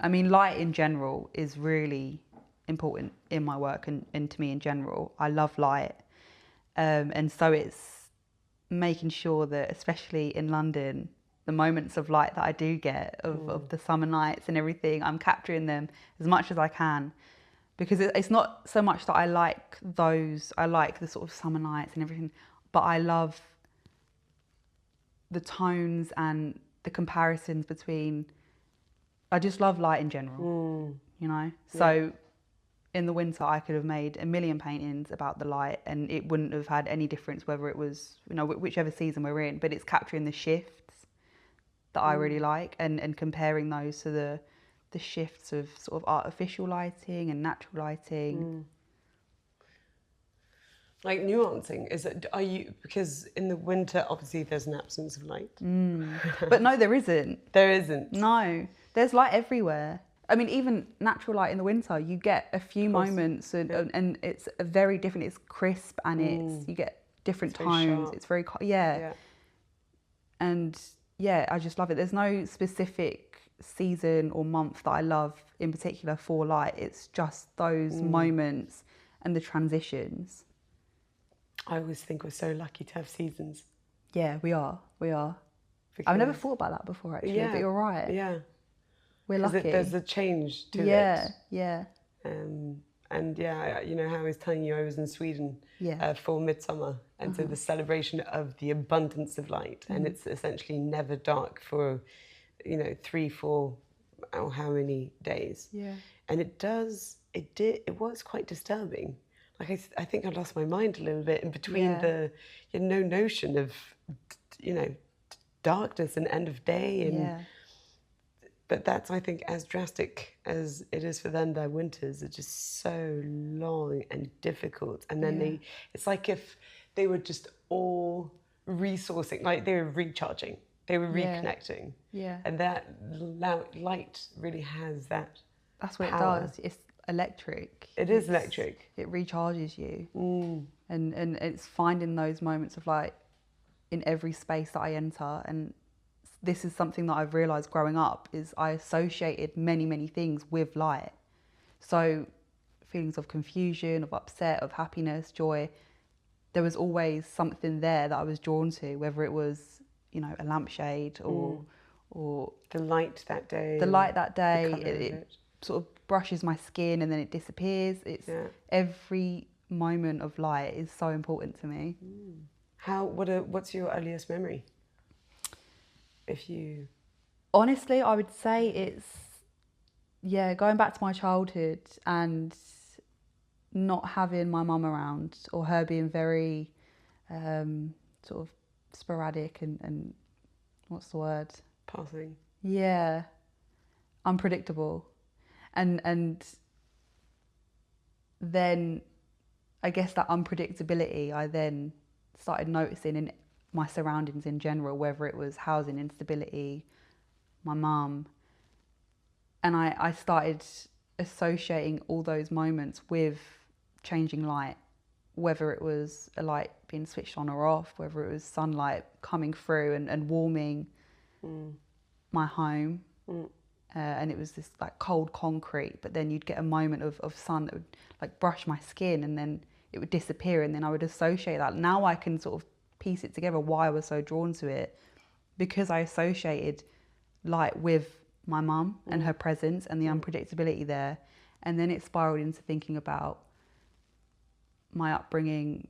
I mean, light in general is really important in my work and to me in general. I love light. And so it's making sure that, especially in London, the moments of light that I do get of the summer nights and everything, I'm capturing them as much as I can. Because it's not so much that I like the sort of summer nights and everything, but I love the tones and the comparisons between, I just love light in general, you know? Yeah. So in the winter, I could have made a million paintings about the light and it wouldn't have had any difference whether it was, you know, whichever season we're in, but it's capturing the shifts that I really like and comparing those to the shifts of sort of artificial lighting and natural lighting. Like nuancing, because in the winter, obviously there's an absence of light. But no, there isn't. There isn't. No, there's light everywhere. I mean, even natural light in the winter, you get a few moments and it's a very different, it's crisp and you get different tones. It's very, yeah. And yeah, I just love it. There's no specific season or month that I love in particular for light. It's just those moments and the transitions. I always think we're so lucky to have seasons. Yeah, we are. I've never thought about that before, actually, but you're right. Yeah. We're lucky. There's a change to it. Yeah. And yeah, you know how I was telling you I was in Sweden for Midsummer, and so the celebration of the abundance of light, and it's essentially never dark for, you know, 3, 4, or how many days. Yeah. And it was quite disturbing. Like I think I lost my mind a little bit in between the no notion of, you know, darkness and end of day and. But that's, I think, as drastic as it is for them. Their winters are just so long and difficult. And then it's like if they were just all resourcing, like they were recharging, they were reconnecting. Yeah. And that light really has that. That's what power. it does. It's electric. It is electric. It recharges you. And it's finding those moments of light in every space that I enter. And this is something that I've realised growing up, is I associated many things with light. So feelings of confusion, of upset, of happiness, joy, there was always something there that I was drawn to, whether it was, you know, a lampshade or the light that day. The light that day, it sort of brushes my skin and then it disappears. It's every moment of light is so important to me. What's your earliest memory? Honestly, I would say it's, going back to my childhood and not having my mum around, or her being very sort of sporadic and what's the word? Passing. Yeah, unpredictable. And then I guess that unpredictability I then started noticing in my surroundings in general, whether it was housing instability, my mum. And I started associating all those moments with changing light, whether it was a light being switched on or off, whether it was sunlight coming through and warming my home. And it was this like cold concrete, but then you'd get a moment of sun that would like brush my skin and then it would disappear, and then I would associate that. Now I can sort of piece it together why I was so drawn to it, because I associated light with my mum and her presence and the unpredictability there. And then it spiraled into thinking about my upbringing,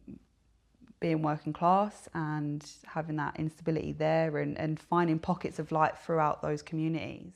being working class and having that instability there and finding pockets of light throughout those communities.